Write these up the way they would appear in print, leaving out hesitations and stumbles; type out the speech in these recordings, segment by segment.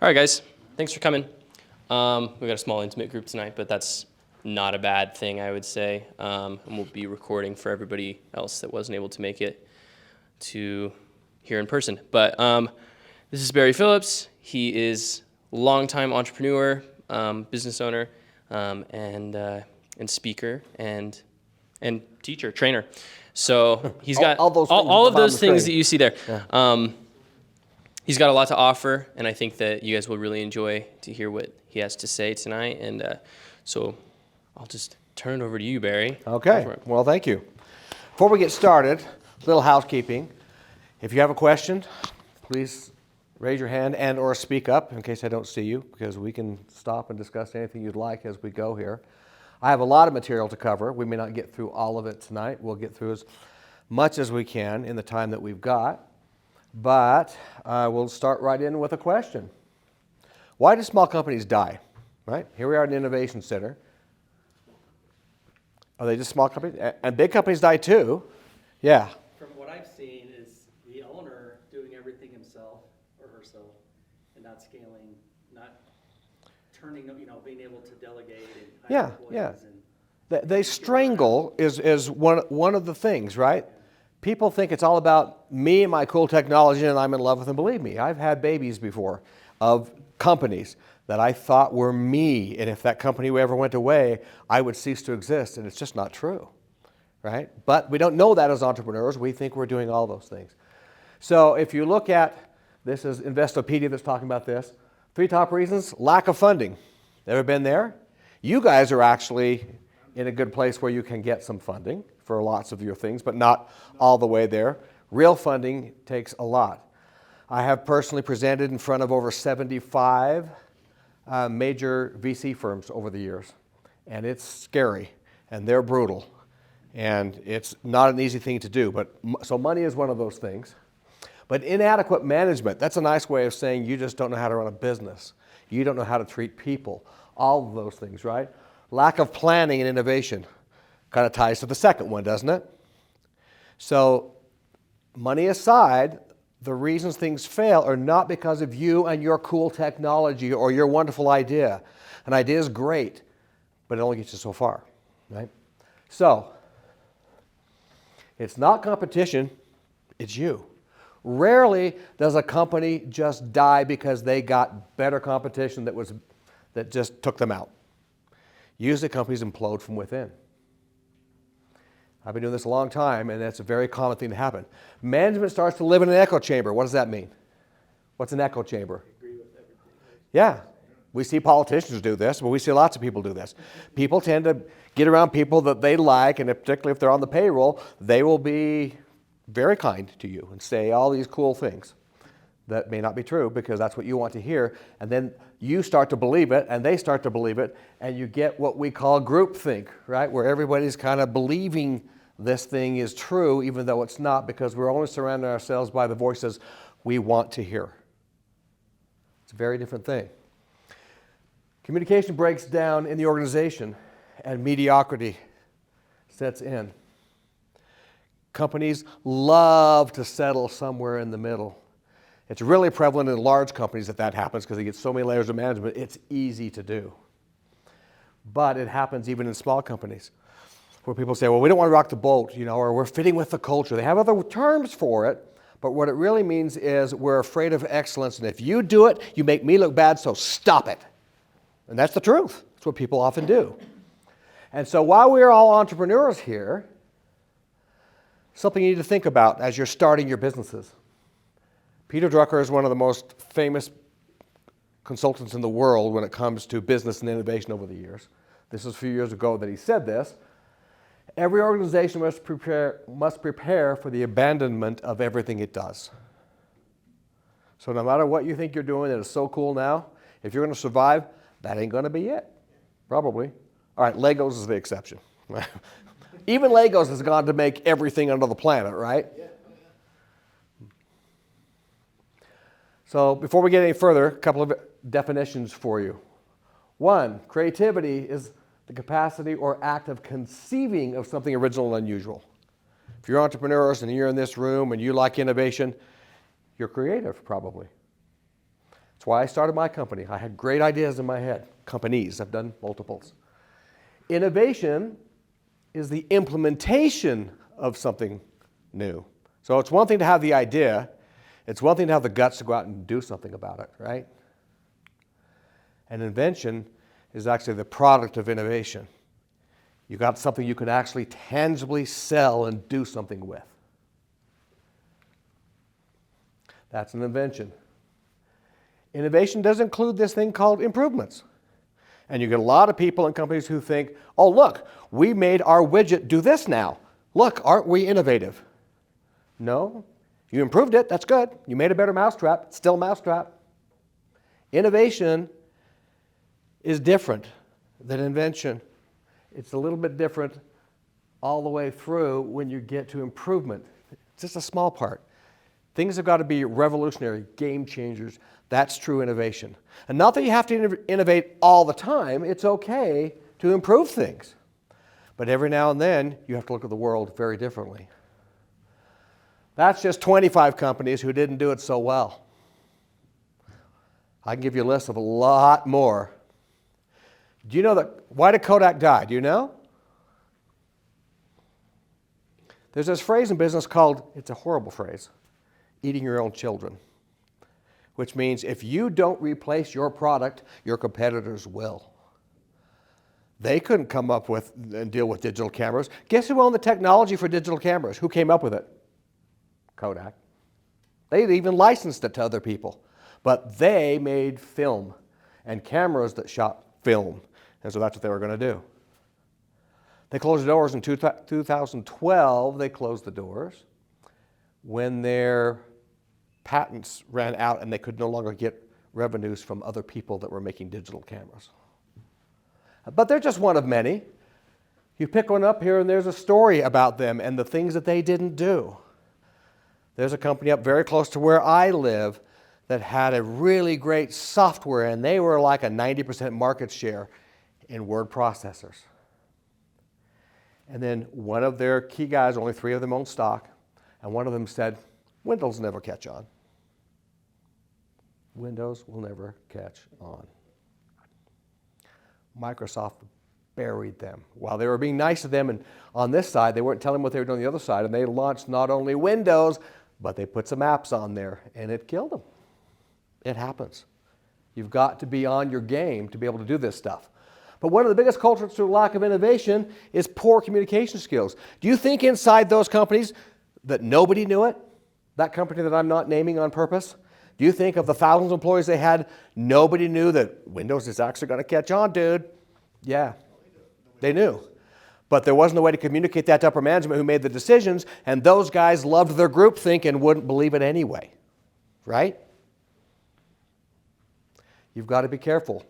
All right, guys. Thanks for coming. We've got a small, intimate group tonight, but that's not a bad thing, I would say. And we'll be recording for everybody else that wasn't able to make it to here in person. But this is Barry Phillips. He is a longtime entrepreneur, business owner, and speaker, and teacher, trainer. So he's got all of those things that you see there. Yeah. He's got a lot to offer, and I think that you guys will really enjoy to hear what he has to say tonight. And so I'll just turn it over to you, Barry. Okay. Well, thank you. Before we get started, a little housekeeping. If you have a question, please raise your hand and or speak up in case I don't see you, because we can stop and discuss anything you'd like as we go here. I have a lot of material to cover. We may not get through all of it tonight. We'll get through as much as we can in the time that we've got. But we'll start right in with a question. Why do small companies die? Right? Here we are at an innovation center. Are they just small companies? And big companies die too. Yeah. From what I've seen is the owner doing everything himself or herself and not scaling, not turning, being able to delegate and hire employees. Yeah. They strangle is one of the things, right? People think it's all about me and my cool technology and I'm in love with them. Believe me, I've had babies before of companies that I thought were me, and if that company ever went away, I would cease to exist, and it's just not true, right? But we don't know that as entrepreneurs. We think we're doing all those things. So if you look at, this is Investopedia that's talking about this, 3 top reasons: lack of funding. Ever been there? You guys are actually in a good place where you can get some funding for lots of your things, but not all the way there. Real funding takes a lot. I have personally presented in front of over 75 major VC firms over the years, and it's scary, and they're brutal, and it's not an easy thing to do. But so money is one of those things. But inadequate management, that's a nice way of saying you just don't know how to run a business. You don't know how to treat people. All of those things, right? Lack of planning and innovation kind of ties to the second one, doesn't it? So money aside, the reasons things fail are not because of you and your cool technology or your wonderful idea. An idea is great, but it only gets you so far, right? So it's not competition, it's you. Rarely does a company just die because they got better competition that just took them out. Usually companies implode from within. I've been doing this a long time, and that's a very common thing to happen. Management starts to live in an echo chamber. What does that mean? What's an echo chamber? I agree with everything. Yeah. We see politicians do this, but we see lots of people do this. People tend to get around people that they like, and particularly if they're on the payroll, they will be very kind to you and say all these cool things that may not be true because that's what you want to hear. And then you start to believe it, and they start to believe it, and you get what we call groupthink, right? Where everybody's kind of believing this thing is true, even though it's not, because we're only surrounding ourselves by the voices we want to hear. It's a very different thing. Communication breaks down in the organization, and mediocrity sets in. Companies love to settle somewhere in the middle. It's really prevalent in large companies that happens because they get so many layers of management. It's easy to do. But it happens even in small companies where people say, well, we don't want to rock the boat, or we're fitting with the culture. They have other terms for it, but what it really means is we're afraid of excellence, and if you do it, you make me look bad, so stop it. And that's the truth. That's what people often do. And so while we're all entrepreneurs here, something you need to think about as you're starting your businesses. Peter Drucker is one of the most famous consultants in the world when it comes to business and innovation over the years. This was a few years ago that he said this. Every organization must prepare for the abandonment of everything it does. So no matter what you think you're doing that is so cool now, if you're going to survive, that ain't going to be it. Probably. All right, Legos is the exception. Even Legos has gone to make everything under the planet, right? Yeah. So before we get any further, a couple of definitions for you. 1, creativity is the capacity or act of conceiving of something original and unusual. If you're entrepreneurs and you're in this room and you like innovation, you're creative probably. That's why I started my company. I had great ideas in my head. Companies, I've done multiples. Innovation is the implementation of something new. So it's one thing to have the idea. It's one thing to have the guts to go out and do something about it, right? And invention is actually the product of innovation. You got something you can actually tangibly sell and do something with. That's an invention. Innovation does include this thing called improvements. And you get a lot of people and companies who think, oh, look, we made our widget do this now. Look, aren't we innovative? No, you improved it, that's good. You made a better mousetrap, it's still a mousetrap. Innovation is different than invention. It's a little bit different all the way through when you get to improvement. It's just a small part. Things have got to be revolutionary, game changers. That's true innovation. And not that you have to innovate all the time. It's okay to improve things. But every now and then, you have to look at the world very differently. That's just 25 companies who didn't do it so well. I can give you a list of a lot more. Do you know why did Kodak die? Do you know? There's this phrase in business called, it's a horrible phrase, eating your own children. Which means if you don't replace your product, your competitors will. They couldn't come up with and deal with digital cameras. Guess who owned the technology for digital cameras? Who came up with it? Kodak. They even licensed it to other people. But they made film and cameras that shot film. And so that's what they were going to do. They closed the doors in 2012. They closed the doors when their patents ran out and they could no longer get revenues from other people that were making digital cameras. But they're just one of many. You pick one up here and there's a story about them and the things that they didn't do. There's a company up very close to where I live that had a really great software and they were like a 90% market share in word processors. And then one of their key guys, only 3 of them owned stock, and one of them said, Windows never catch on. Windows will never catch on. Microsoft buried them. While they were being nice to them, and on this side, they weren't telling them what they were doing on the other side, and they launched not only Windows, but they put some apps on there, and it killed them. It happens. You've got to be on your game to be able to do this stuff. But one of the biggest culprits to lack of innovation is poor communication skills. Do you think inside those companies that nobody knew it? That company that I'm not naming on purpose? Do you think of the thousands of employees they had, nobody knew that Windows is actually going to catch on, dude? Yeah, they knew. But there wasn't a way to communicate that to upper management who made the decisions, and those guys loved their groupthink and wouldn't believe it anyway, right? You've got to be careful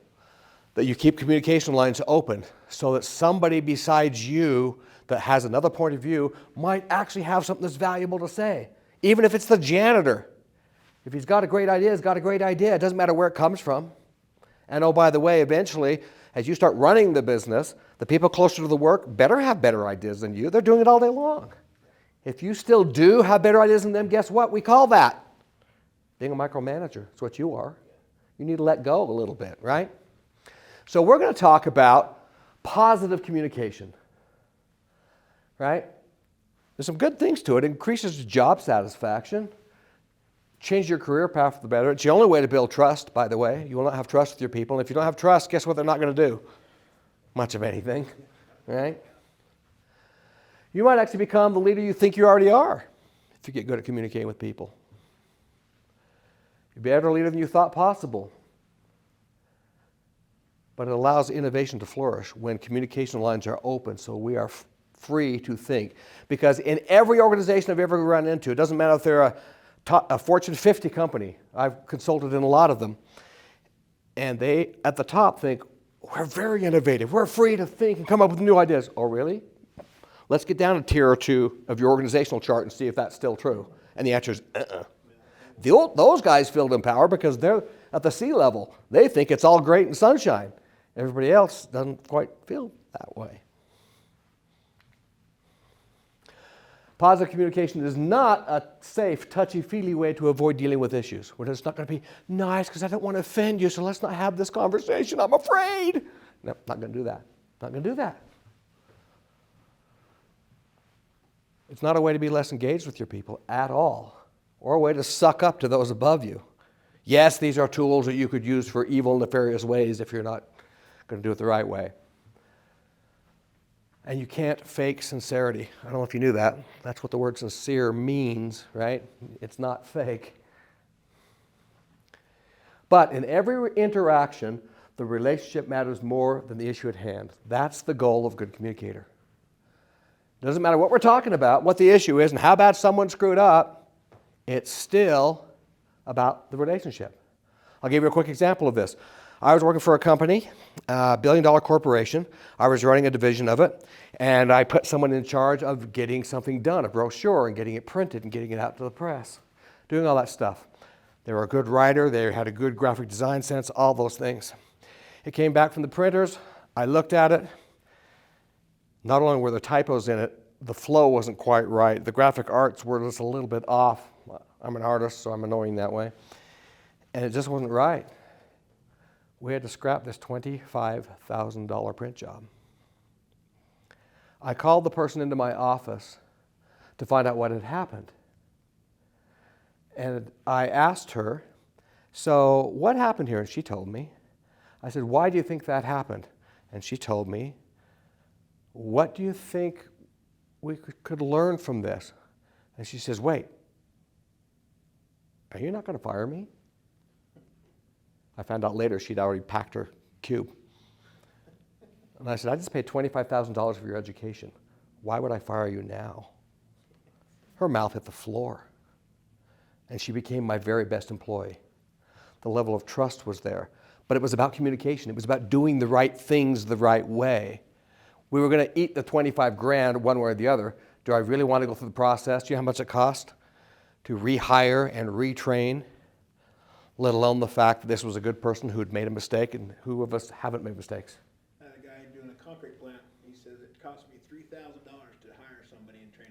that you keep communication lines open so that somebody besides you that has another point of view might actually have something that's valuable to say. Even if it's the janitor. If he's got a great idea, he's got a great idea. It doesn't matter where it comes from. And oh, by the way, eventually, as you start running the business, the people closer to the work better have better ideas than you. They're doing it all day long. If you still do have better ideas than them, guess what? We call that being a micromanager. That's what you are. You need to let go a little bit, right? So we're going to talk about positive communication, right? There's some good things to it. It increases job satisfaction, change your career path for the better. It's the only way to build trust, by the way. You will not have trust with your people. And if you don't have trust, guess what they're not going to do? Much of anything, right? You might actually become the leader you think you already are if you get good at communicating with people. You'll be a better leader than you thought possible. But it allows innovation to flourish when communication lines are open so we are free to think. Because in every organization I've ever run into, it doesn't matter if they're a Fortune 50 company, I've consulted in a lot of them, and they at the top think, we're very innovative, we're free to think and come up with new ideas. Oh, really? Let's get down a tier or two of your organizational chart and see if that's still true. And the answer is, Those guys feel empowered because they're at the sea level. They think it's all great and sunshine. Everybody else doesn't quite feel that way. Positive communication is not a safe, touchy-feely way to avoid dealing with issues. Where it's not going to be nice because I don't want to offend you, so let's not have this conversation. I'm afraid. No, not going to do that. Not going to do that. It's not a way to be less engaged with your people at all, or a way to suck up to those above you. Yes, these are tools that you could use for evil, nefarious ways if you're not going to do it the right way. And you can't fake sincerity. I don't know if you knew that. That's what the word sincere means, right? It's not fake. But in every interaction, the relationship matters more than the issue at hand. That's the goal of a good communicator. It doesn't matter what we're talking about, what the issue is, and how bad someone screwed up, it's still about the relationship. I'll give you a quick example of this. I was working for a company, a billion-dollar corporation. I was running a division of it, and I put someone in charge of getting something done, a brochure, and getting it printed and getting it out to the press, doing all that stuff. They were a good writer. They had a good graphic design sense, all those things. It came back from the printers. I looked at it. Not only were there typos in it, the flow wasn't quite right. The graphic arts were just a little bit off. I'm an artist, so I'm annoying that way. And it just wasn't right. We had to scrap this $25,000 print job. I called the person into my office to find out what had happened. And I asked her, so what happened here? And she told me. I said, why do you think that happened? And she told me, what do you think we could learn from this? And she says, wait, are you not going to fire me? I found out later she'd already packed her cube. And I said, I just paid $25,000 for your education. Why would I fire you now? Her mouth hit the floor. And she became my very best employee. The level of trust was there. But it was about communication. It was about doing the right things the right way. We were going to eat the 25 grand one way or the other. Do I really want to go through the process? Do you know how much it cost to rehire and retrain? Let alone the fact that this was a good person who had made a mistake, and who of us haven't made mistakes? I had a guy doing a concrete plant. He says it cost me $3,000 to hire somebody and train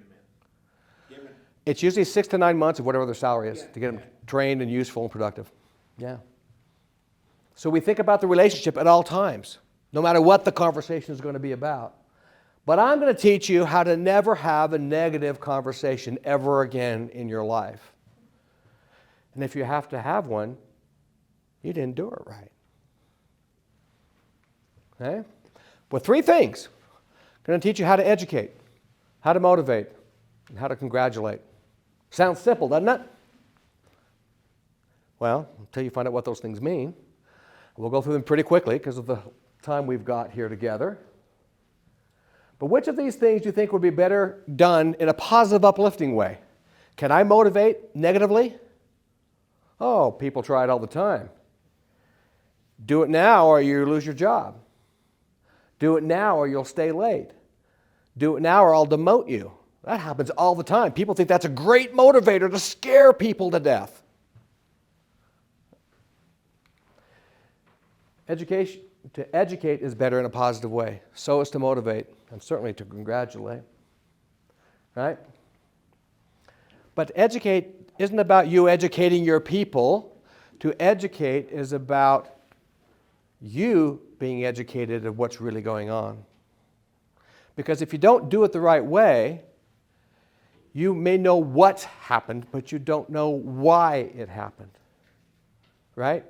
them in. It's usually 6 to 9 months of whatever their salary is to get them Yeah. trained and useful and productive. Yeah. So we think about the relationship at all times, no matter what the conversation is going to be about. But I'm going to teach you how to never have a negative conversation ever again in your life. And if you have to have one, you didn't do it right. Okay? Well, 3 things. I'm going to teach you how to educate, how to motivate, and how to congratulate. Sounds simple, doesn't it? Well, until you find out what those things mean. We'll go through them pretty quickly because of the time we've got here together. But which of these things do you think would be better done in a positive, uplifting way? Can I motivate negatively? Oh, people try it all the time. Do it now or you lose your job. Do it now or you'll stay late. Do it now or I'll demote you. That happens all the time. People think that's a great motivator to scare people to death. To educate is better in a positive way. So is to motivate, and certainly to congratulate. Right? But to educate isn't about you educating your people. To educate is about you being educated of what's really going on. Because if you don't do it the right way, you may know what happened, but you don't know why it happened. Right?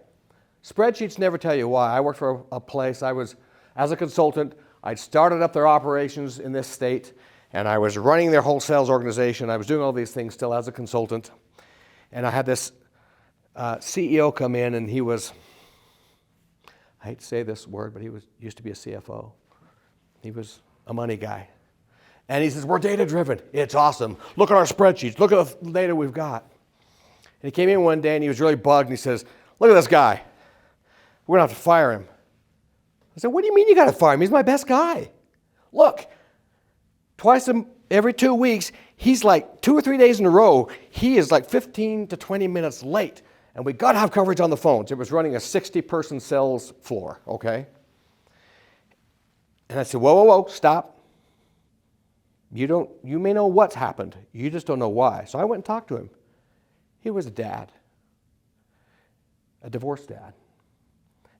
Spreadsheets never tell you why. I worked for a place, as a consultant, I'd started up their operations in this state, and I was running their whole sales organization. I was doing all these things still as a consultant. And I had this CEO come in, and he was, I hate to say this word, but he used to be a CFO. He was a money guy. And he says, we're data-driven. It's awesome. Look at our spreadsheets. Look at the data we've got. And he came in one day, and he was really bugged, and he says, look at this guy. We're going to have to fire him. I said, what do you mean you got to fire him? He's my best guy. Look, every 2 weeks, he's like 2 or 3 days in a row, he is like 15 to 20 minutes late. And we got to have coverage on the phones. It was running a 60-person sales floor, okay? And I said, whoa, stop. You may know what's happened. You just don't know why. So I went and talked to him. He was a dad, a divorced dad.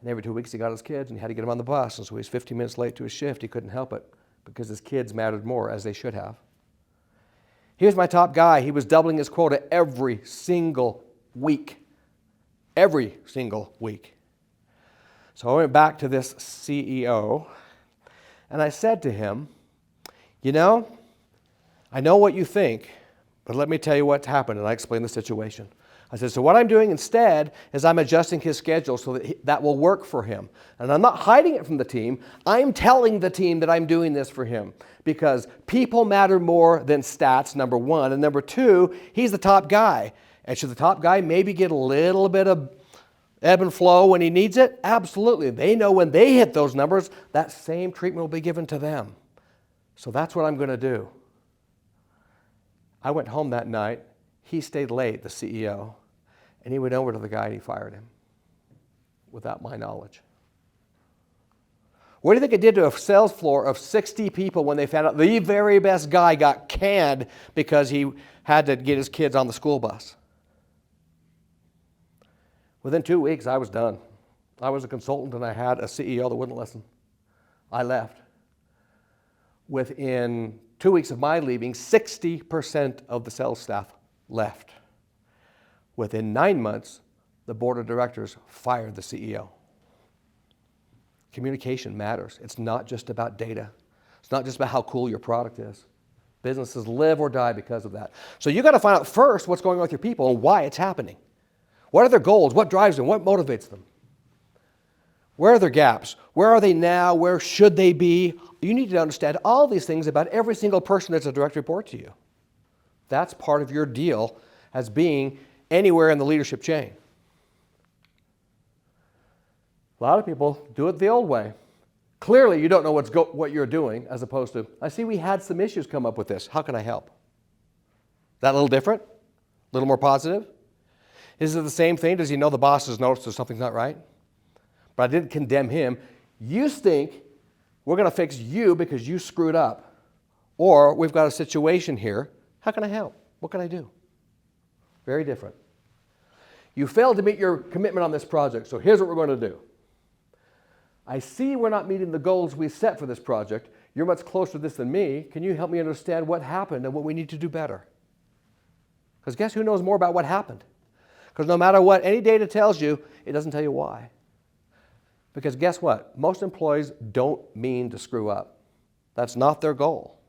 And every 2 weeks he got his kids and he had to get them on the bus. And so he was 15 minutes late to his shift. He couldn't help it because his kids mattered more, as they should have. He was my top guy. He was doubling his quota every single week. Every single week. So I went back to this CEO and I said to him, you know, I know what you think, but let me tell you what's happened. And I explained the situation. I said, so what I'm doing instead is I'm adjusting his schedule so that that will work for him. And I'm not hiding it from the team. I'm telling the team that I'm doing this for him because people matter more than stats, number one. And number two, he's the top guy. And should the top guy maybe get a little bit of ebb and flow when he needs it? Absolutely. They know when they hit those numbers, that same treatment will be given to them. So that's what I'm going to do. I went home that night. He stayed late, the CEO, and he went over to the guy and he fired him without my knowledge. What do you think it did to a sales floor of 60 people when they found out the very best guy got canned because he had to get his kids on the school bus? Within 2 weeks, I was done. I was a consultant and I had a CEO that wouldn't listen. I left. Within 2 weeks of my leaving, 60% of the sales staff left. Within 9 months, the board of directors fired the CEO. Communication matters. It's not just about data. It's not just about how cool your product is. Businesses live or die because of that. So you got to find out first what's going on with your people and why it's happening. What are their goals? What drives them? What motivates them? Where are their gaps? Where are they now? Where should they be? You need to understand all these things about every single person that's a direct report to you. That's part of your deal as being anywhere in the leadership chain. A lot of people do it the old way. Clearly, you don't know what you're doing, as opposed to, I see we had some issues come up with this. How can I help? That a little different? A little more positive? Is it the same thing? Does he know the boss has noticed that something's not right? But I didn't condemn him. You think we're going to fix you because you screwed up. Or we've got a situation here. How can I help? What can I do? Very different. You failed to meet your commitment on this project, so here's what we're going to do. I see we're not meeting the goals we set for this project. You're much closer to this than me. Can you help me understand what happened and what we need to do better? Because guess who knows more about what happened? Because no matter what any data tells you, it doesn't tell you why. Because guess what? Most employees don't mean to screw up. That's not their goal.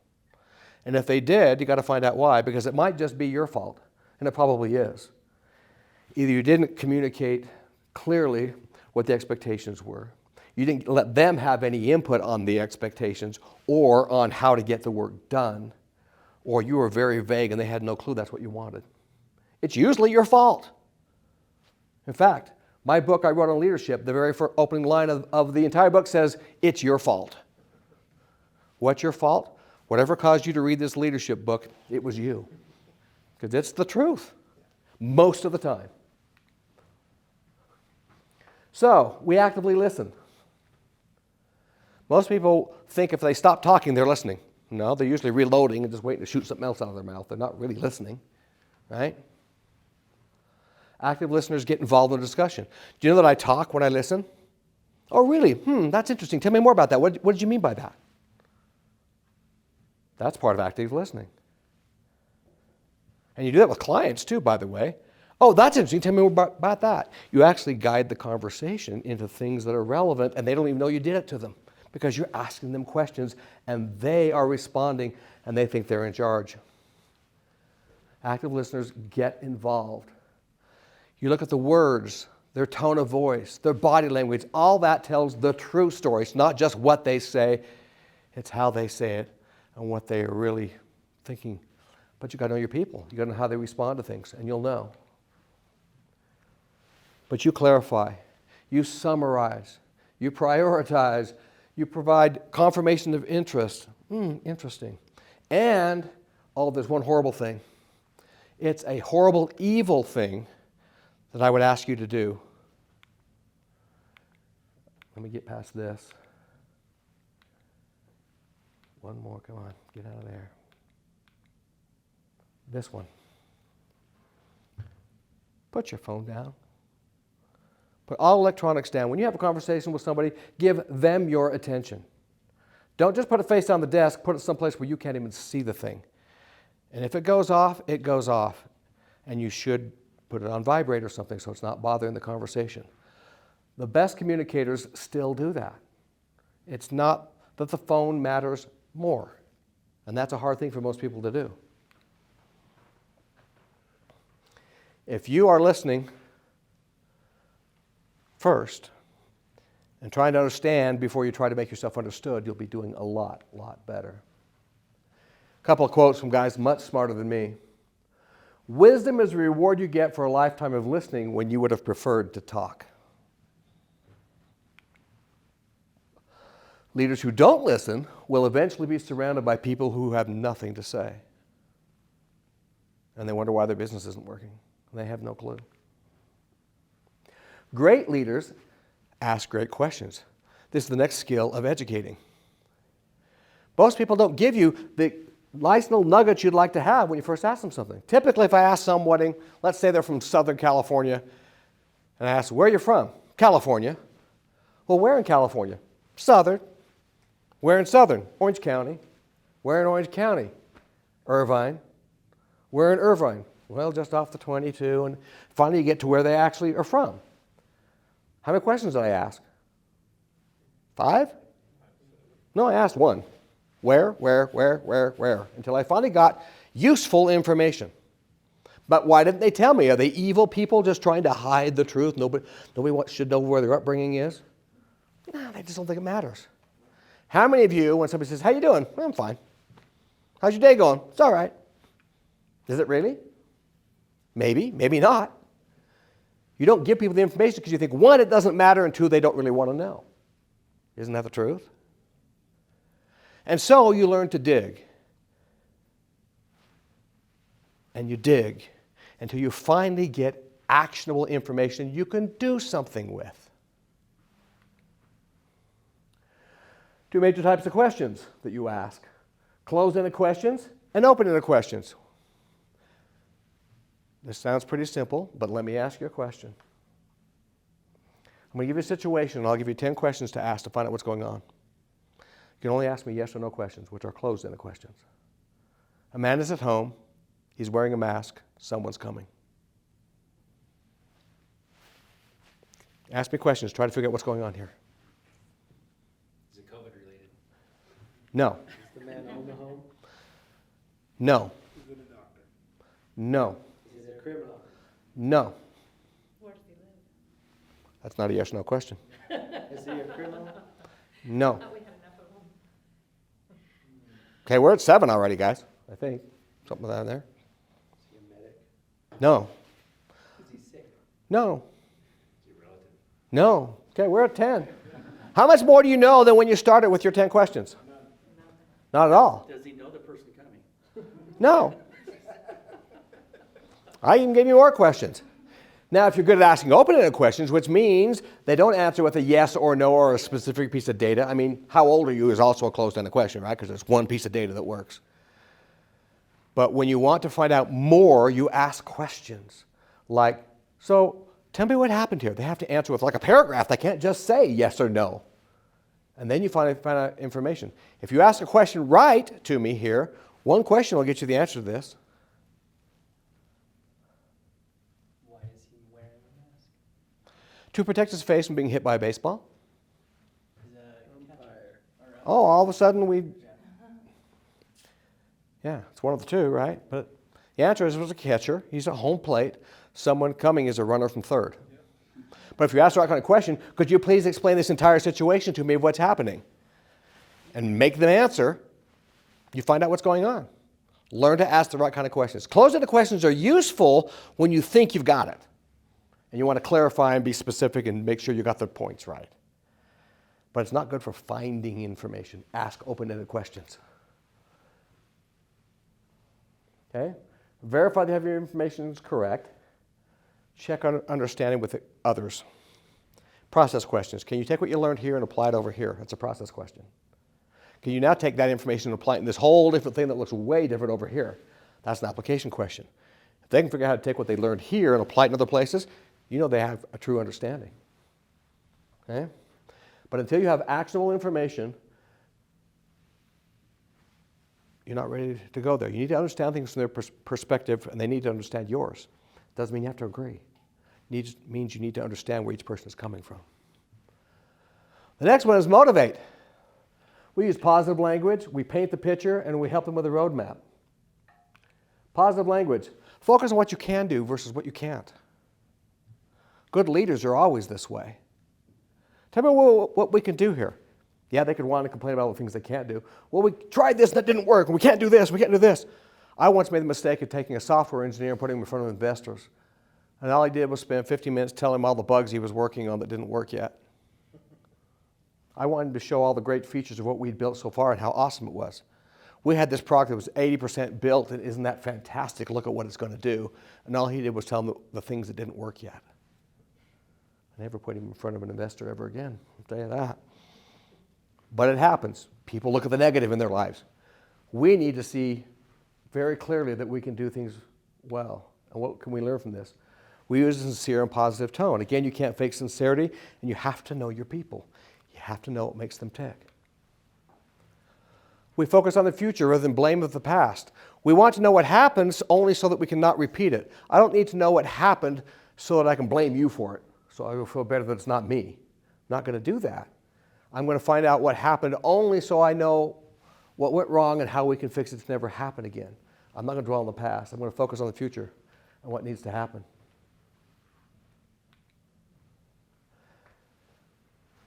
And if they did, you got to find out why, because it might just be your fault, and it probably is. Either you didn't communicate clearly what the expectations were, you didn't let them have any input on the expectations or on how to get the work done, or you were very vague and they had no clue that's what you wanted. It's usually your fault. In fact, my book I wrote on leadership, the very first opening line of the entire book says, it's your fault. What's your fault? Whatever caused you to read this leadership book, it was you. Because it's the truth, most of the time. So, we actively listen. Most people think if they stop talking, they're listening. No, they're usually reloading and just waiting to shoot something else out of their mouth. They're not really listening, right? Active listeners get involved in the discussion. Do you know that I talk when I listen? Oh, really? That's interesting. Tell me more about that. What did you mean by that? That's part of active listening. And you do that with clients too, by the way. Oh, that's interesting. Tell me more about that. You actually guide the conversation into things that are relevant, and they don't even know you did it to them because you're asking them questions, and they are responding, and they think they're in charge. Active listeners get involved. You look at the words, their tone of voice, their body language, all that tells the true story. It's not just what they say, it's how they say it and what they are really thinking. But you got to know your people. You got to know how they respond to things, and you'll know. But you clarify, you summarize, you prioritize, you provide confirmation of interest. Interesting. And, there's one horrible thing. It's a horrible, evil thing that I would ask you to do. Let me get past this. One more, come on, get out of there. This one. Put your phone down. Put all electronics down. When you have a conversation with somebody, give them your attention. Don't just put it face on the desk, put it someplace where you can't even see the thing. And if it goes off, it goes off. And you should put it on vibrate or something so it's not bothering the conversation. The best communicators still do that. It's not that the phone matters more. And that's a hard thing for most people to do. If you are listening first and trying to understand before you try to make yourself understood, you'll be doing a lot better. A couple of quotes from guys much smarter than me. Wisdom is the reward you get for a lifetime of listening when you would have preferred to talk. Leaders who don't listen will eventually be surrounded by people who have nothing to say. And they wonder why their business isn't working. They have no clue. Great leaders ask great questions. This is the next skill of educating. Most people don't give you the nice little nuggets you'd like to have when you first ask them something. Typically, if I ask somebody, let's say they're from Southern California, and I ask, where are you from? California. Well, where in California? Southern. Where in Southern? Orange County. Where in Orange County? Irvine. Where in Irvine? Well, just off the 22, and finally you get to where they actually are from. How many questions did I ask? 5? No, I asked 1. Where, until I finally got useful information. But why didn't they tell me? Are they evil people just trying to hide the truth? Nobody should know where their upbringing is? No, they just don't think it matters. How many of you, when somebody says, how you doing? Well, I'm fine. How's your day going? It's all right. Is it really? Maybe, maybe not. You don't give people the information because you think, 1, it doesn't matter, and 2, they don't really want to know. Isn't that the truth? And so you learn to dig. And you dig until you finally get actionable information you can do something with. 2 major types of questions that you ask. Closed-ended questions and open-ended questions. This sounds pretty simple, but let me ask you a question. I'm going to give you a situation, and I'll give you 10 questions to ask to find out what's going on. You can only ask me yes or no questions, which are closed-ended questions. A man is at home. He's wearing a mask. Someone's coming. Ask me questions. Try to figure out what's going on here. Is it COVID related? No. Is the man own the home? No. Is it a doctor? No. Is it a criminal? No. Where does he live? That's not a yes or no question. Is he a criminal? No. Thought we had enough of them. Okay, we're at 7 already, guys. I think. Something like that in there. Is he a medic? No. Is he sick? No. Is he a relative? No. Okay, we're at 10. How much more do you know than when you started with your 10 questions? Not at all. Does he know the person coming? No. I even gave you more questions. Now, if you're good at asking open-ended questions, which means they don't answer with a yes or no or a specific piece of data. I mean, how old are you is also a closed-ended question, right? Because there's one piece of data that works. But when you want to find out more, you ask questions like, so tell me what happened here. They have to answer with like a paragraph. They can't just say yes or no. And then you find out information. If you ask a question right to me here, one question will get you the answer to this. Why is he wearing a mask? To protect his face from being hit by a baseball. Is a fire? Oh, all of a sudden yeah, it's one of the two, right? But the answer is it was a catcher. He's at home plate. Someone coming is a runner from third. But if you ask the right kind of question, could you please explain this entire situation to me of what's happening? And make them answer, you find out what's going on. Learn to ask the right kind of questions. Closed-ended questions are useful when you think you've got it. And you want to clarify and be specific and make sure you got the points right. But it's not good for finding information. Ask open-ended questions. Okay? Verify that your information is correct. Check on understanding with others. Process questions. Can you take what you learned here and apply it over here? That's a process question. Can you now take that information and apply it in this whole different thing that looks way different over here? That's an application question. If they can figure out how to take what they learned here and apply it in other places, you know they have a true understanding. Okay? But until you have actionable information, you're not ready to go there. You need to understand things from their perspective, and they need to understand yours. Doesn't mean you have to agree. It means you need to understand where each person is coming from. The next one is motivate. We use positive language, we paint the picture, and we help them with a roadmap. Positive language. Focus on what you can do versus what you can't. Good leaders are always this way. Tell me what we can do here. Yeah, they could want to complain about the things they can't do. Well, we tried this and that didn't work, and we can't do this, we can't do this. I once made the mistake of taking a software engineer and putting him in front of investors. And all I did was spend 15 minutes telling him all the bugs he was working on that didn't work yet. I wanted to show all the great features of what we'd built so far and how awesome it was. We had this product that was 80% built, and isn't that fantastic? Look at what it's going to do. And all he did was tell him the things that didn't work yet. I never put him in front of an investor ever again, I'll tell you that. But it happens. People look at the negative in their lives. We need to see very clearly that we can do things well. And what can we learn from this? We use a sincere and positive tone. Again, you can't fake sincerity, and you have to know your people. You have to know what makes them tick. We focus on the future rather than blame of the past. We want to know what happens only so that we cannot repeat it. I don't need to know what happened so that I can blame you for it, so I will feel better that it's not me. I'm not going to do that. I'm going to find out what happened only so I know what went wrong and how we can fix it to never happen again. I'm not going to dwell on the past. I'm going to focus on the future and what needs to happen.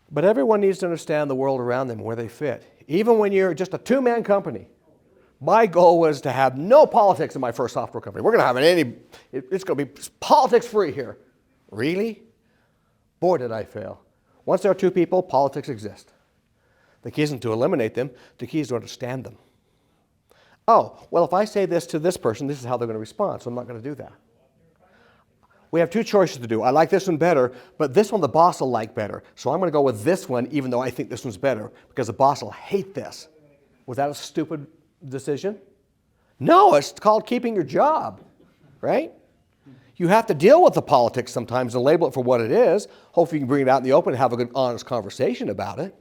But everyone needs to understand the world around them, where they fit. Even when you're just a two-man company. My goal was to have no politics in my first software company. We're going to have it's going to be politics free here. Really? Boy, did I fail. Once there are two people, politics exist. The key isn't to eliminate them. The key is to understand them. Oh, well, if I say this to this person, this is how they're going to respond, so I'm not going to do that. We have two choices to do. I like this one better, but this one the boss will like better. So I'm going to go with this one even though I think this one's better because the boss will hate this. Was that a stupid decision? No, it's called keeping your job, right? You have to deal with the politics sometimes and label it for what it is. Hopefully you can bring it out in the open and have a good, honest conversation about it.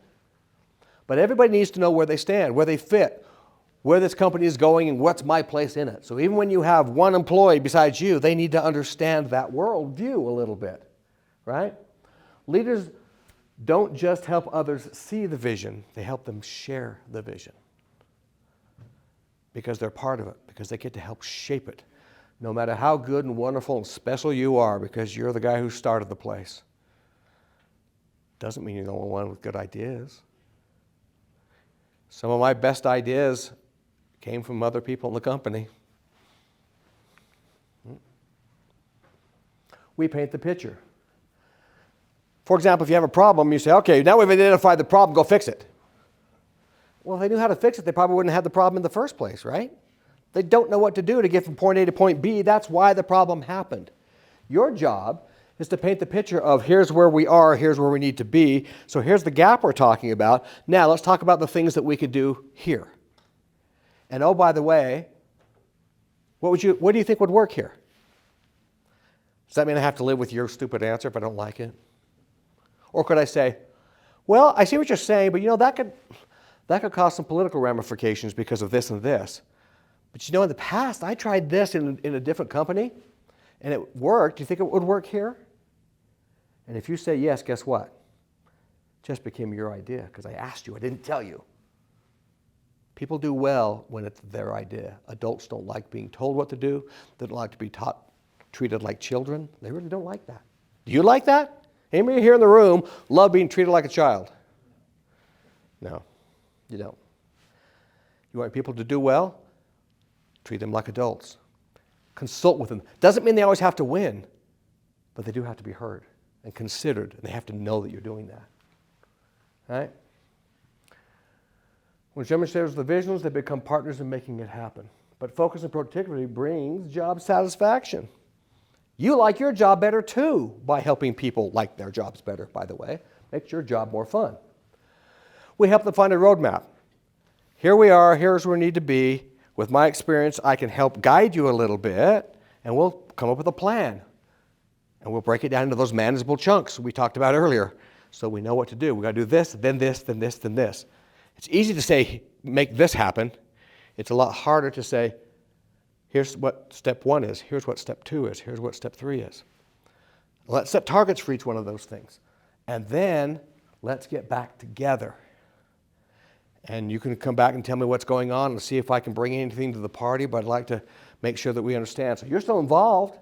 But everybody needs to know where they stand, where they fit, where this company is going, and what's my place in it. So even when you have one employee besides you, they need to understand that worldview a little bit, right? Leaders don't just help others see the vision, they help them share the vision. Because they're part of it, because they get to help shape it. No matter how good and wonderful and special you are, because you're the guy who started the place. Doesn't mean you're the only one with good ideas. Some of my best ideas came from other people in the company. We paint the picture. For example, if you have a problem, you say, okay, now we've identified the problem, go fix it. Well, if they knew how to fix it, they probably wouldn't have had the problem in the first place, right? They don't know what to do to get from point A to point B. That's why the problem happened. Your job is to paint the picture of here's where we are, here's where we need to be. So here's the gap we're talking about. Now let's talk about the things that we could do here. And oh, by the way, what do you think would work here? Does that mean I have to live with your stupid answer if I don't like it? Or could I say, well, I see what you're saying, but you know, that could cause some political ramifications because of this and this. But you know, in the past, I tried this in a different company, and it worked. Do you think it would work here? And if you say yes, guess what? It just became your idea because I asked you. I didn't tell you. People do well when it's their idea. Adults don't like being told what to do. They don't like to be treated like children. They really don't like that. Do you like that? Anybody here in the room love being treated like a child? No, you don't. You want people to do well? Treat them like adults. Consult with them. Doesn't mean they always have to win, but they do have to be heard and considered, and they have to know that you're doing that. All right? When someone shares the visions, they become partners in making it happen. But focus and productivity brings job satisfaction. You like your job better too by helping people like their jobs better, by the way. Makes your job more fun. We help them find a roadmap. Here we are, here's where we need to be. With my experience, I can help guide you a little bit, and we'll come up with a plan. And we'll break it down into those manageable chunks we talked about earlier, so we know what to do. We've got to do this, then this, then this, then this. It's easy to say, make this happen. It's a lot harder to say, here's what step 1 is, here's what step 2 is, here's what step 3 is. Let's set targets for each one of those things. And then let's get back together. And you can come back and tell me what's going on and see if I can bring anything to the party, but I'd like to make sure that we understand. So you're still involved,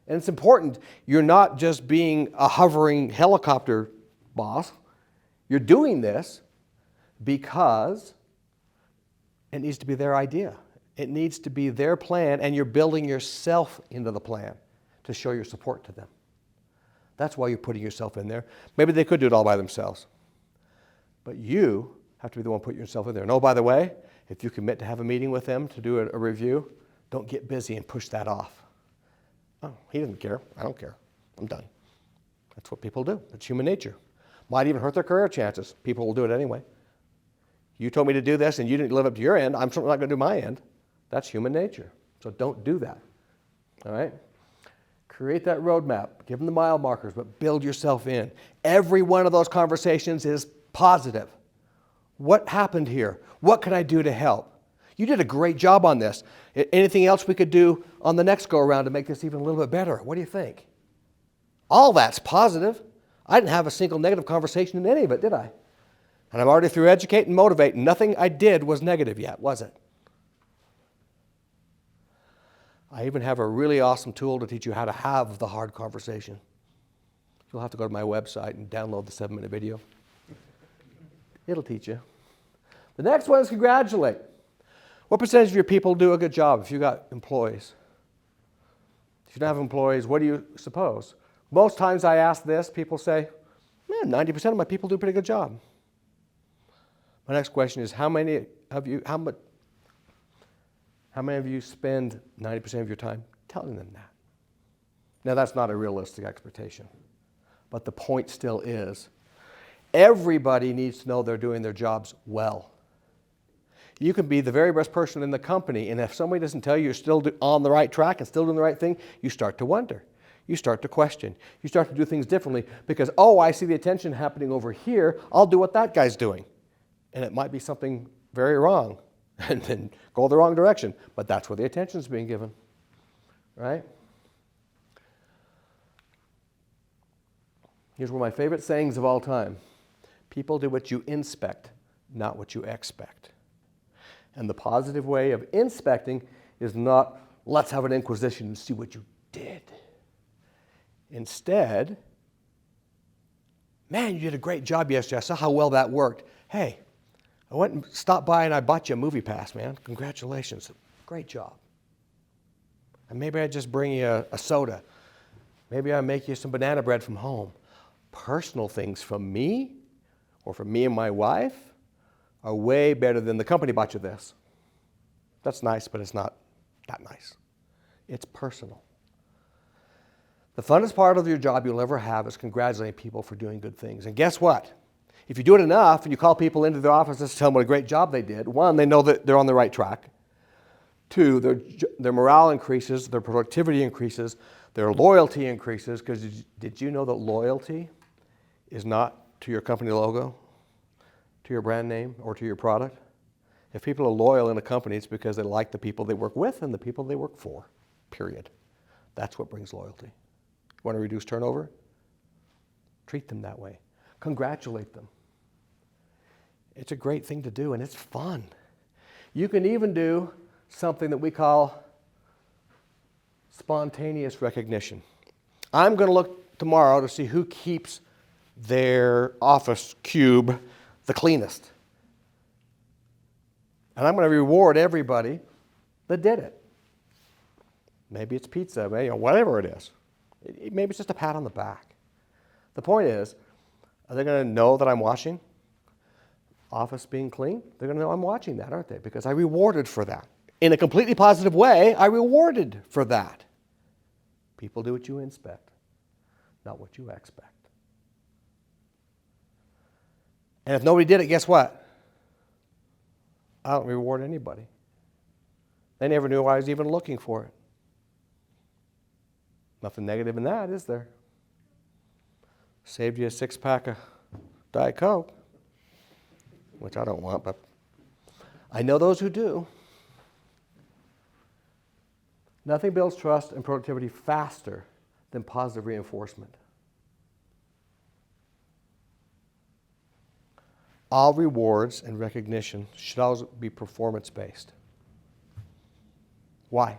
and it's important. You're not just being a hovering helicopter boss. You're doing this because it needs to be their idea. It needs to be their plan, and you're building yourself into the plan to show your support to them. That's why you're putting yourself in there. Maybe they could do it all by themselves. But you have to be the one putting yourself in there. And oh, by the way, if you commit to have a meeting with them to do a review, don't get busy and push that off. Oh, he doesn't care. I don't care. I'm done. That's what people do. It's human nature. Might even hurt their career chances. People will do it anyway. You told me to do this and you didn't live up to your end. I'm certainly not going to do my end. That's human nature. So don't do that. All right? Create that roadmap. Give them the mile markers, but build yourself in. Every one of those conversations is positive. What happened here? What can I do to help? You did a great job on this. Anything else we could do on the next go around to make this even a little bit better? What do you think? All that's positive. I didn't have a single negative conversation in any of it, did I? And I'm already through educate and motivate. Nothing I did was negative yet, was it? I even have a really awesome tool to teach you how to have the hard conversation. You'll have to go to my website and download the 7-minute video. It'll teach you. The next one is congratulate. What percentage of your people do a good job if you got employees? If you don't have employees, what do you suppose? Most times I ask this, people say, 90% of my people do a pretty good job. My next question is, how many of you spend 90% of your time telling them that? Now, that's not a realistic expectation, but the point still is, everybody needs to know they're doing their jobs well. You can be the very best person in the company, and if somebody doesn't tell you you're still on the right track and still doing the right thing, you start to wonder. You start to question. You start to do things differently because, oh, I see the attention happening over here. I'll do what that guy's doing. And it might be something very wrong and then go the wrong direction. But that's where the attention's being given, right? Here's one of my favorite sayings of all time. People do what you inspect, not what you expect. And the positive way of inspecting is not, let's have an inquisition and see what you did. Instead, man, you did a great job yesterday. I saw how well that worked. Hey, I went and stopped by and I bought you a movie pass, man. Congratulations. Great job. And maybe I just bring you a soda. Maybe I make you some banana bread from home. Personal things from me or from me and my wife are way better than the company bought you this. That's nice, but it's not that nice. It's personal. The funnest part of your job you'll ever have is congratulating people for doing good things. And guess what? If you do it enough and you call people into their offices to tell them what a great job they did, one, they know that they're on the right track. Two, their morale increases, their productivity increases, their loyalty increases, because did you know that loyalty is not to your company logo, to your brand name, or to your product? If people are loyal in a company, it's because they like the people they work with and the people they work for, period. That's what brings loyalty. Want to reduce turnover? Treat them that way. Congratulate them. It's a great thing to do, and it's fun. You can even do something that we call spontaneous recognition. I'm going to look tomorrow to see who keeps their office cube the cleanest. And I'm going to reward everybody that did it. Maybe it's pizza, maybe, whatever it is. Maybe it's just a pat on the back. The point is, are they going to know that I'm watching? Office being clean? They're going to know I'm watching that, aren't they? Because I rewarded for that. In a completely positive way, I rewarded for that. People do what you inspect, not what you expect. And if nobody did it, guess what? I don't reward anybody. They never knew I was even looking for it. Nothing negative in that, is there? Saved you a 6-pack of Diet Coke, which I don't want, but I know those who do. Nothing builds trust and productivity faster than positive reinforcement. All rewards and recognition should always be performance-based. Why?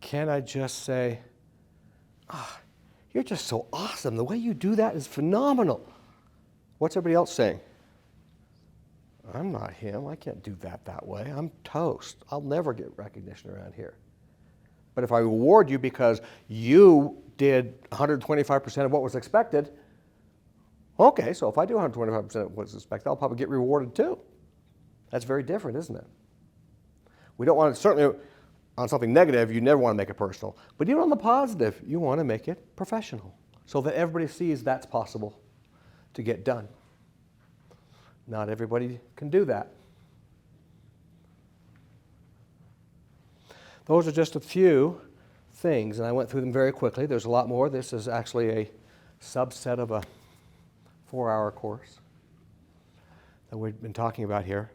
Can I just say, you're just so awesome. The way you do that is phenomenal. What's everybody else saying? I'm not him. I can't do that way. I'm toast. I'll never get recognition around here. But if I reward you because you did 125% of what was expected, okay, so if I do 125% of what's expected, I'll probably get rewarded too. That's very different, isn't it? We don't want to, certainly on something negative, you never want to make it personal. But even on the positive, you want to make it professional so that everybody sees that's possible to get done. Not everybody can do that. Those are just a few things, and I went through them very quickly. There's a lot more. This is actually a subset of a 4-hour course that we've been talking about here.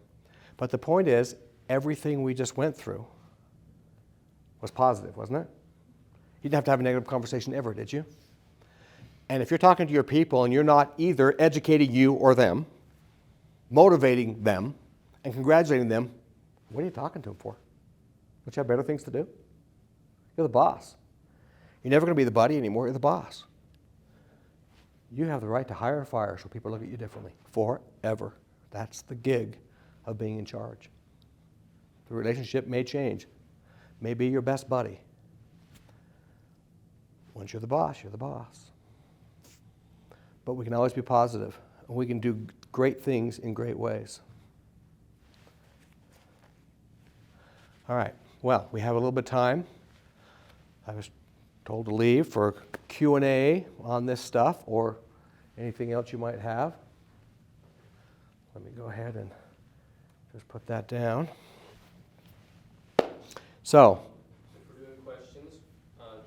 But the point is, everything we just went through was positive, wasn't it? You didn't have to have a negative conversation ever, did you? And if you're talking to your people and you're not either educating you or them, motivating them, and congratulating them, what are you talking to them for? Don't you have better things to do? You're the boss. You're never going to be the buddy anymore. You're the boss. You have the right to hire or fire so people look at you differently forever. That's the gig of being in charge. The relationship may change, may be your best buddy. Once you're the boss, you're the boss. But we can always be positive, and we can do great things in great ways. All right, well, we have a little bit of time. I was told to leave for Q&A on this stuff or anything else you might have. Let me go ahead and just put that down. So, If we're doing questions,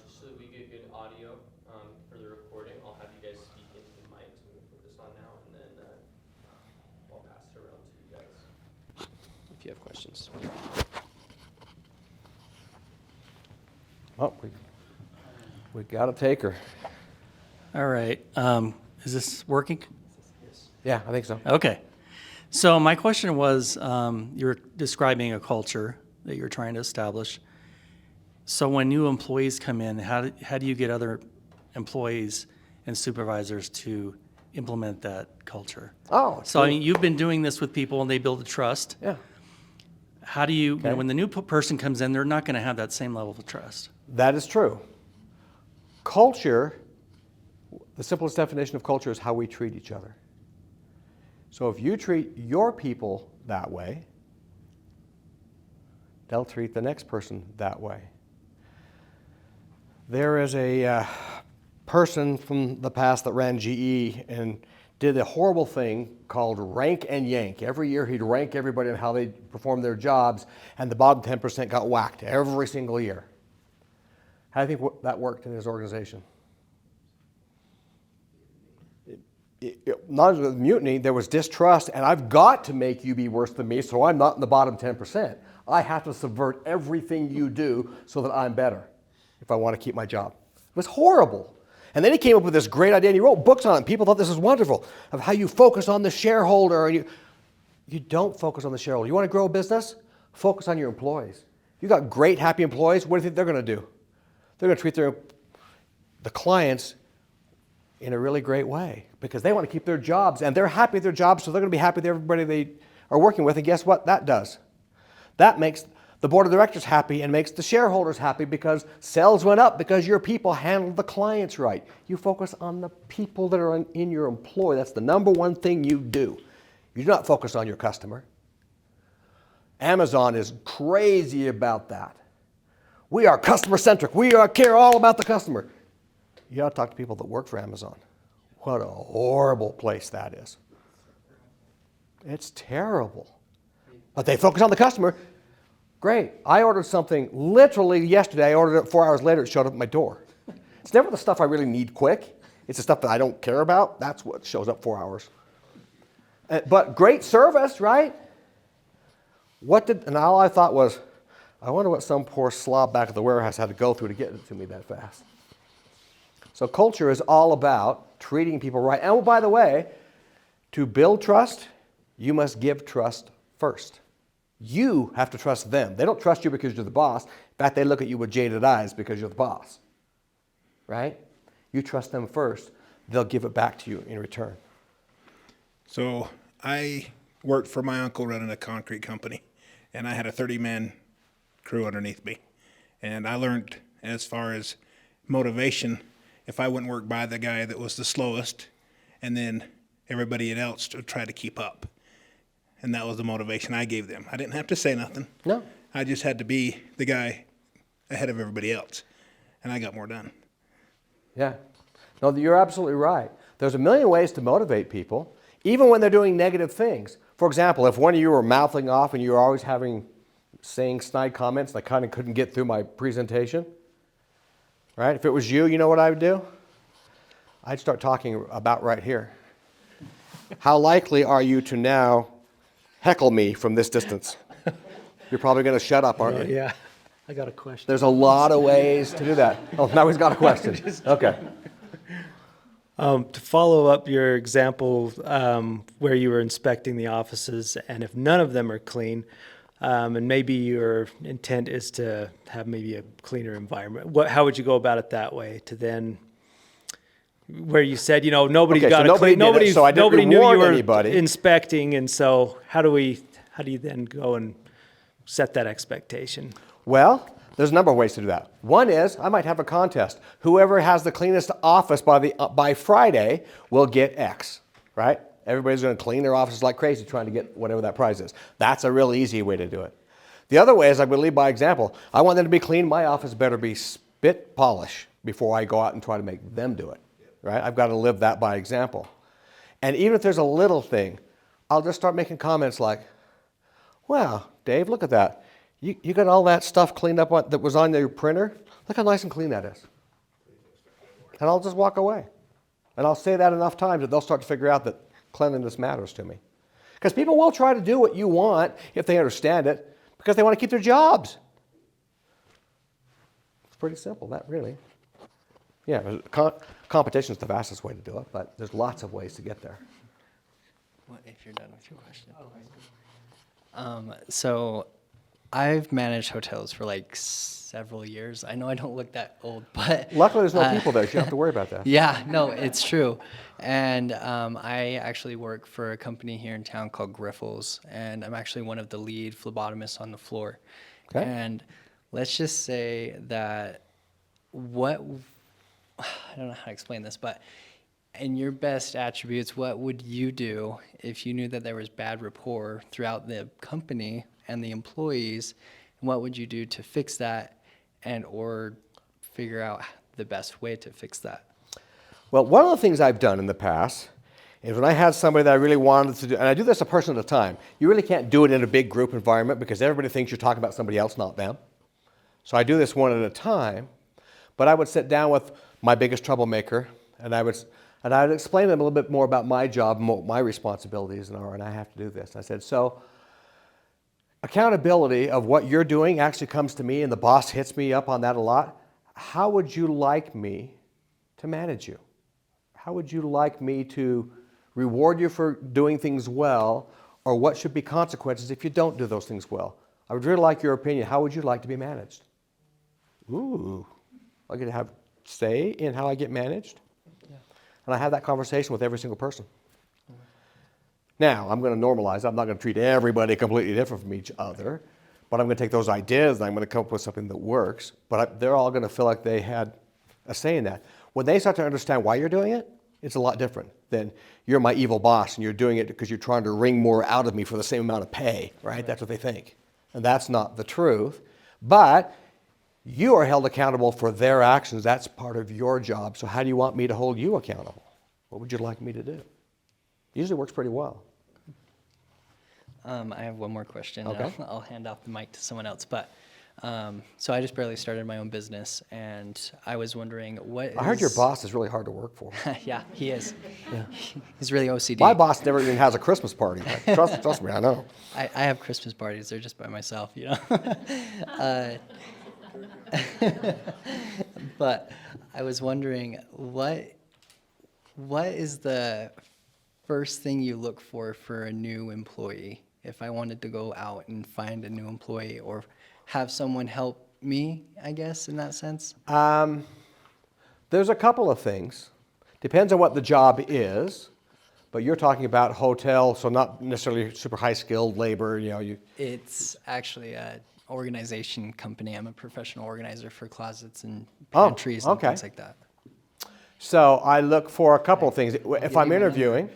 just so that we get good audio for the recording, I'll have you guys speak into the mic. So we'll put this on now, and then I'll pass it around to you guys if you have questions. oh, we got a taker. All right. Is this working? Yeah, I think so. Okay. So my question was, you're describing a culture that you're trying to establish. So when new employees come in, how do you get other employees and supervisors to implement that culture? Oh, So I mean, you've been doing this with people and they build a trust. yeah, How do you, Okay. when the new person comes in, they're not going to have that same level of trust. that is true. Culture, the simplest definition of culture is how we treat each other. So if you treat your people that way, they'll treat the next person that way. There is a person from the past that ran GE and did a horrible thing called rank and yank. Every year he'd rank everybody on how they performed their jobs, and the bottom 10% got whacked every single year. How do you think that worked in his organization? Not with mutiny, there was distrust, and I've got to make you be worse than me, so I'm not in the bottom 10%. I have to subvert everything you do so that I'm better if I want to keep my job. It was horrible. And then he came up with this great idea, and he wrote books on it, and people thought this was wonderful, of how you focus on the shareholder. And you don't focus on the shareholder. You want to grow a business? Focus on your employees. You got great, happy employees, what do you think they're going to do? They're going to treat the clients in a really great way because they want to keep their jobs, and they're happy at their jobs, so they're going to be happy with everybody they are working with. And guess what that does? That makes the board of directors happy and makes the shareholders happy because sales went up because your people handled the clients right. You focus on the people that are in your employ. That's the number one thing you do. You do not focus on your customer. Amazon is crazy about that. We are customer-centric. We care all about the customer. You ought to talk to people that work for Amazon. What a horrible place that is. It's terrible. But they focus on the customer. Great. I ordered something literally yesterday. I ordered it 4 hours later. It showed up at my door. It's never the stuff I really need quick. It's the stuff that I don't care about. That's what shows up 4 hours. But great service, right? And all I thought was, I wonder what some poor slob back at the warehouse had to go through to get it to me that fast. So culture is all about treating people right. And oh, by the way, to build trust, you must give trust first. You have to trust them. They don't trust you because you're the boss. In fact, they look at you with jaded eyes because you're the boss. Right? You trust them first. They'll give it back to you in return. So I worked for my uncle running a concrete company, and I had a 30-man crew underneath me. And I learned, as far as motivation, if I wouldn't work by the guy that was the slowest, and then everybody else would try to keep up. And that was the motivation I gave them. I didn't have to say nothing. No. I just had to be the guy ahead of everybody else. And I got more done. Yeah. No, you're absolutely right. There's a million ways to motivate people, even when they're doing negative things. For example, if one of you were mouthing off and you were always saying snide comments, and I kind of couldn't get through my presentation, right? If it was you, you know what I would do? I'd start talking about right here. How likely are you to now heckle me from this distance? You're probably going to shut up, aren't you? Yeah, I got a question. There's a lot of ways to do that. Oh, now he's got a question. Okay. To follow up your example where you were inspecting the offices, and if none of them are clean, and maybe your intent is to have maybe a cleaner environment, how would you go about it that way to then, where you said, nobody Okay, got so a clean, nobody did it, so I didn't nobody knew reward you were anybody. inspecting, and so how do you then go and set that expectation? Well, there's a number of ways to do that. One is I might have a contest. Whoever has the cleanest office by Friday will get X, right? Everybody's going to clean their offices like crazy trying to get whatever that prize is. That's a real easy way to do it. The other way is I'm going to lead by example. I want them to be clean. My office better be spit polish before I go out and try to make them do it, right? I've got to live that by example. And even if there's a little thing, I'll just start making comments like, wow, Dave, look at that. You got all that stuff cleaned up that was on your printer? Look how nice and clean that is. And I'll just walk away. And I'll say that enough times that they'll start to figure out that cleanliness matters to me. Because people will try to do what you want if they understand it, because they want to keep their jobs. It's pretty simple, that really. Yeah, competition is the fastest way to do it, but there's lots of ways to get there. What if you're done with your question? So I've managed hotels for like several years. I know I don't look that old, but Luckily, there's no people there, so you don't have to worry about that. yeah, no, it's true. And I actually work for a company here in town called Griffles, and I'm actually one of the lead phlebotomists on the floor. Okay. And let's just say that I don't know how to explain this, but in your best attributes, what would you do if you knew that there was bad rapport throughout the company and the employees? And what would you do to fix that or figure out the best way to fix that? Well, one of the things I've done in the past is when I had somebody that I really wanted to do, and I do this a person at a time, you really can't do it in a big group environment because everybody thinks you're talking about somebody else, not them. So I do this one at a time, but I would sit down with my biggest troublemaker, and I would explain to them a little bit more about my job and what my responsibilities are, and I have to do this. I said, so accountability of what you're doing actually comes to me, and the boss hits me up on that a lot. How would you like me to manage you? How would you like me to reward you for doing things well, or what should be consequences if you don't do those things well? I would really like your opinion. How would you like to be managed? Ooh, I get to have say in how I get managed. Yeah. And I have that conversation with every single person. Now, I'm going to normalize. I'm not going to treat everybody completely different from each other, but I'm going to take those ideas and I'm going to come up with something that works. But they're all going to feel like they had a say in that. When they start to understand why you're doing it, it's a lot different than you're my evil boss and you're doing it because you're trying to wring more out of me for the same amount of pay, right? That's what they think. And that's not the truth. But you are held accountable for their actions. That's part of your job. So how do you want me to hold you accountable? What would you like me to do? Usually works pretty well. I have one more question. and Okay. I'll hand off the mic to someone else. But so I just barely started my own business, and I was wondering what. I heard your is- boss is really hard to work for. Yeah, he is. He's really OCD. My boss never even has a Christmas party. Trust me, I know. I have Christmas parties. They're just by myself, you know. But I was wondering what is the first thing you look for a new employee? If I wanted to go out and find a new employee or have someone help me, I guess, in that sense. There's a couple of things. Depends on what the job is, but you're talking about hotel, so not necessarily super high skilled labor. It's actually a organization company. I'm a professional organizer for closets and Oh, pantries and okay. things like that. So I look for a couple of things. If give I'm you my number. interviewing,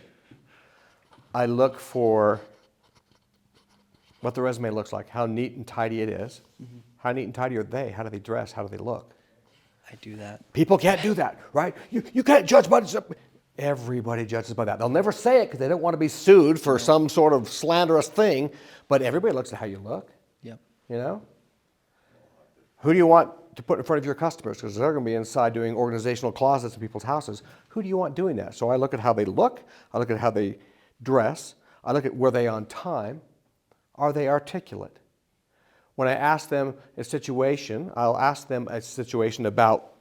I look for what the resume looks like, how neat and tidy it is. How neat and tidy are they? How do they dress? How do they look? I do that. People can't do that, right? You can't judge by this. Everybody judges by that. They'll never say it because they don't want to be sued for some sort of slanderous thing, but everybody looks at how you look, Yep. you know? Who do you want to put in front of your customers? Because they're going to be inside doing organizational closets in people's houses. Who do you want doing that? So I look at how they look. I look at how they dress. I look at were they on time. Are they articulate? When I ask them a situation, I'll ask them a situation about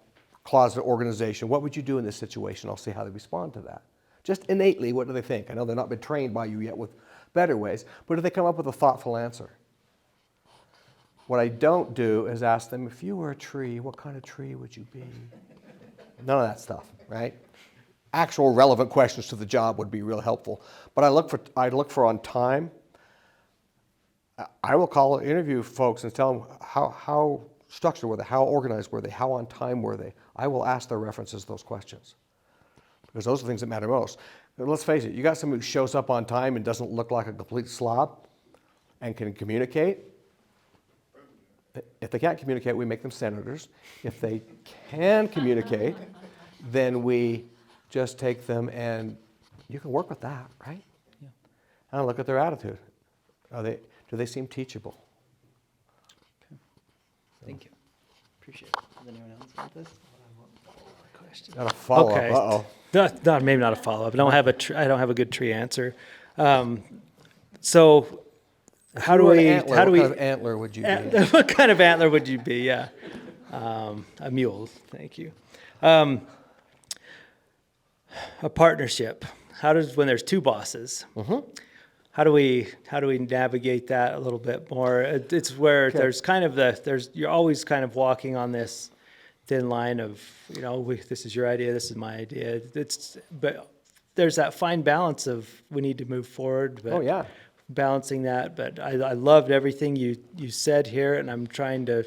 closet organization. What would you do in this situation? I'll see how they respond to that. Just innately, what do they think? I know they've not been trained by you yet with better ways, but do they come up with a thoughtful answer? What I don't do is ask them, if you were a tree, what kind of tree would you be? None of that stuff, right? Actual relevant questions to the job would be real helpful. But I look for on time. I will call interview folks and tell them how structured were they, how organized were they, how on time were they. I will ask their references to those questions because those are the things that matter most. And let's face it, you got somebody who shows up on time and doesn't look like a complete slob and can communicate. If they can't communicate, we make them senators. If they can communicate, then we just take them and you can work with that, right? Yeah. And look at their attitude. Do they seem teachable? Thank you. Appreciate it. Does anyone else want this? Got a follow-up. Okay. Uh-oh. Maybe not a follow-up. I don't have a good tree answer. So how do we? What kind of antler would you be? What kind of antler would you be? Yeah, a mule. Thank you. A partnership. When there's two bosses? How do we navigate that a little bit more? It's where you're always kind of walking on this thin line of this is your idea, this is my idea. But there's that fine balance of we need to move forward. But Oh, yeah. Balancing that, but I loved everything you said here, and I'm trying to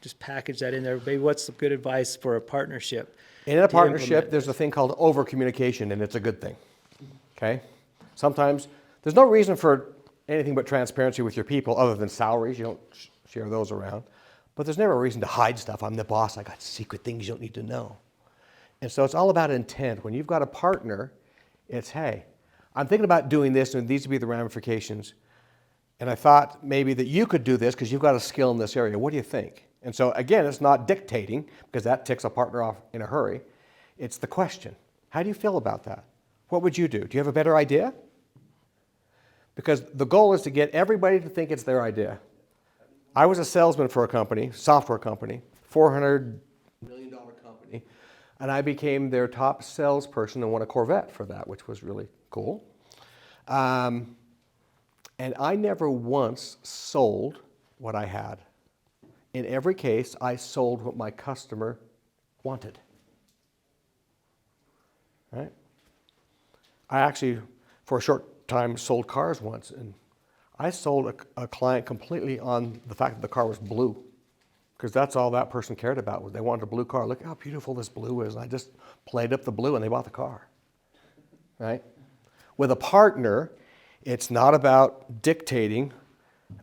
just package that in there. Maybe what's some good advice for a partnership? In a to partnership, implement there's a thing called over-communication, and it's a good thing. Okay? Sometimes there's no reason for anything but transparency with your people other than salaries. You don't share those around. But there's never a reason to hide stuff. I'm the boss. I got secret things you don't need to know. And so it's all about intent. When you've got a partner, it's, hey, I'm thinking about doing this, and these would be the ramifications. And I thought maybe that you could do this because you've got a skill in this area. What do you think? And so, again, it's not dictating because that ticks a partner off in a hurry. It's the question. How do you feel about that? What would you do? Do you have a better idea? Because the goal is to get everybody to think it's their idea. I was a salesman for a company, software company, $400 million company, and I became their top salesperson and won a Corvette for that, which was really cool. And I never once sold what I had. In every case, I sold what my customer wanted. Right? I actually, for a short time, sold cars once, and I sold a client completely on the fact that the car was blue, because that's all that person cared about. Was they wanted a blue car. Look how beautiful this blue is. And I just played up the blue, and they bought the car. Right? With a partner, it's not about dictating.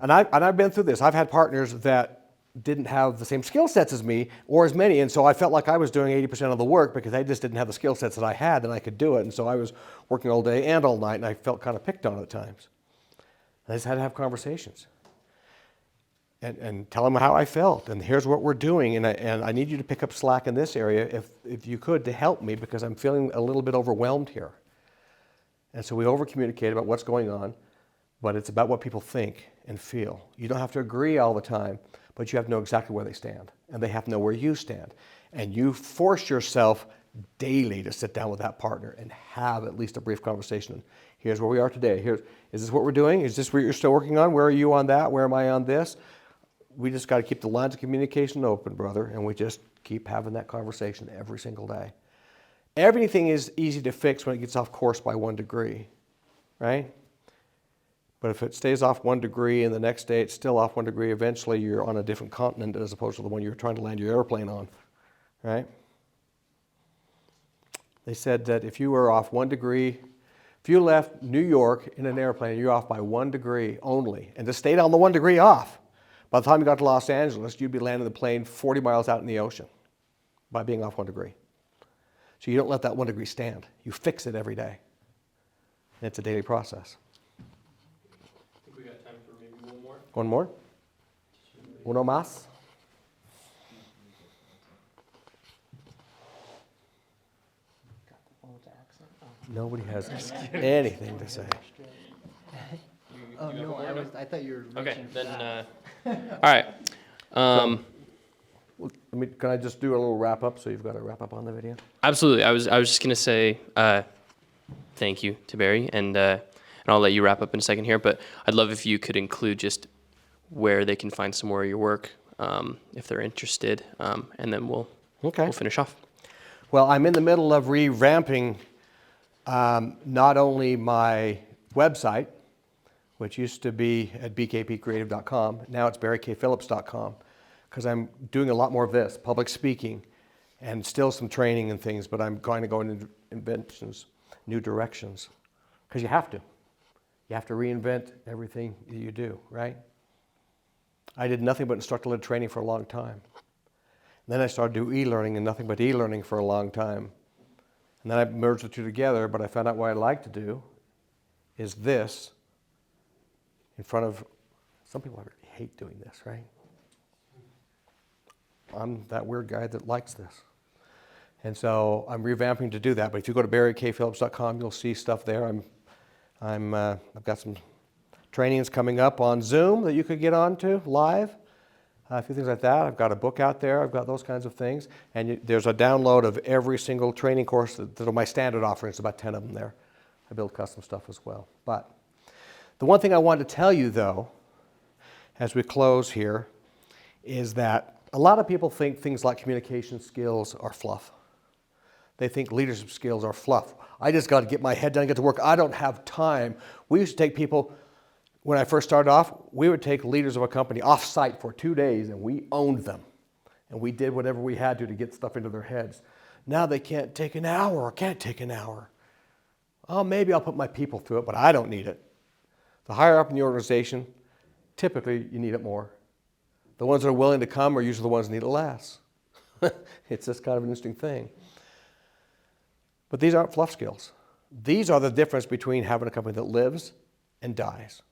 And I've been through this. I've had partners that didn't have the same skill sets as me or as many, and so I felt like I was doing 80% of the work because they just didn't have the skill sets that I had and I could do it. And so I was working all day and all night, and I felt kind of picked on at times. I just had to have conversations and tell them how I felt. And here's what we're doing. And I need you to pick up slack in this area if you could to help me because I'm feeling a little bit overwhelmed here. And so we over-communicate about what's going on, but it's about what people think and feel. You don't have to agree all the time, but you have to know exactly where they stand. And they have to know where you stand. And you force yourself daily to sit down with that partner and have at least a brief conversation. Here's where we are today. Is this what we're doing? Is this what you're still working on? Where are you on that? Where am I on this? We just got to keep the lines of communication open, brother, and we just keep having that conversation every single day. Everything is easy to fix when it gets off course by 1 degree, right? But if it stays off 1 degree and the next day it's still off 1 degree, eventually you're on a different continent as opposed to the one you're trying to land your airplane on, right? They said that if you were off 1 degree, if you left New York in an airplane and you're off by 1 degree only, and just stayed on the 1 degree off, by the time you got to Los Angeles, you'd be landing the plane 40 miles out in the ocean by being off 1 degree. So you don't let that 1 degree stand. You fix it every day. And it's a daily process. I think we got time for maybe one more. One more? Uno más? Nobody has anything to say. Oh, no, I thought you were Okay, reaching for then, that. all right. Can I just do a little wrap up so you've got a wrap up on the video? Absolutely. I was just gonna say thank you to Barry, and I'll let you wrap up in a second here. But I'd love if you could include just where they can find some more of your work if they're interested, and then we'll finish off. Well, I'm in the middle of revamping not only my website, which used to be at bkpcreative.com, now it's barrykphillips.com, because I'm doing a lot more of this, public speaking, and still some training and things, but I'm going to go into inventions, new directions, because you have to. You have to reinvent everything that you do, right? I did nothing but instructor-led training for a long time. And then I started to do e-learning and nothing but e-learning for a long time. And then I merged the two together, but I found out what I like to do is this in front of, some people really hate doing this, right? I'm that weird guy that likes this. And so I'm revamping to do that. But if you go to barrykphillips.com, you'll see stuff there. I've got some trainings coming up on Zoom that you could get onto live. A few things like that. I've got a book out there. I've got those kinds of things. And there's a download of every single training course that are my standard offerings, about 10 of them there. I build custom stuff as well. But the one thing I wanted to tell you, though, as we close here, is that a lot of people think things like communication skills are fluff. They think leadership skills are fluff. I just got to get my head down and get to work. I don't have time. We used to take people, when I first started off, we would take leaders of a company off-site for 2 days, and we owned them. And we did whatever we had to get stuff into their heads. Now they can't take an hour or can't take an hour. Oh, maybe I'll put my people through it, but I don't need it. The higher up in the organization, typically you need it more. The ones that are willing to come are usually the ones that need it less. It's just kind of an interesting thing. But these aren't fluff skills. These are the difference between having a company that lives and dies.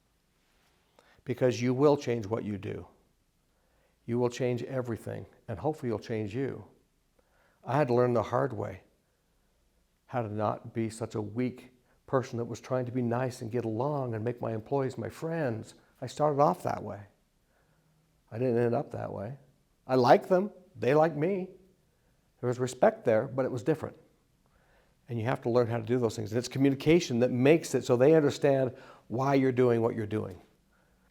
Because you will change what you do. You will change everything, and hopefully you'll change you. I had to learn the hard way how to not be such a weak person that was trying to be nice and get along and make my employees my friends. I started off that way. I didn't end up that way. I liked them. They liked me. There was respect there, but it was different. And you have to learn how to do those things. And it's communication that makes it so they understand why you're doing what you're doing.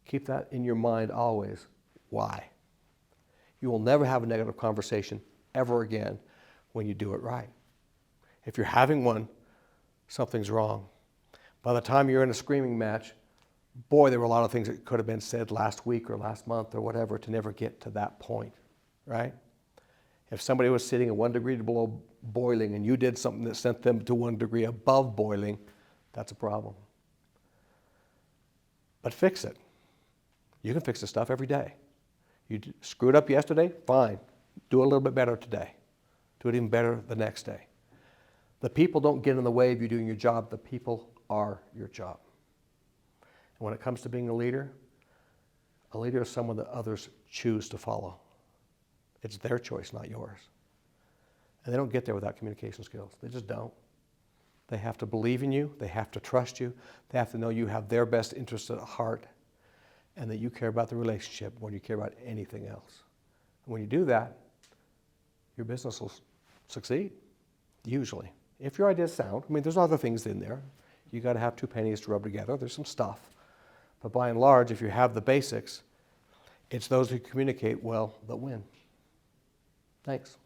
Keep that in your mind always. Why? You will never have a negative conversation ever again when you do it right. If you're having one, something's wrong. By the time you're in a screaming match, boy, there were a lot of things that could have been said last week or last month or whatever to never get to that point, right? If somebody was sitting at 1 degree below boiling and you did something that sent them to 1 degree above boiling, that's a problem. But fix it. You can fix this stuff every day. You screwed up yesterday, fine. Do it a little bit better today. Do it even better the next day. The people don't get in the way of you doing your job. The people are your job. And when it comes to being a leader is someone that others choose to follow. It's their choice, not yours. And they don't get there without communication skills. They just don't. They have to believe in you. They have to trust you. They have to know you have their best interests at heart and that you care about the relationship more than you care about anything else. And when you do that, your business will succeed, usually. If your idea is sound, I mean, there's other things in there. You got to have two pennies to rub together. There's some stuff. But by and large, if you have the basics, it's those who communicate well that win. Thanks.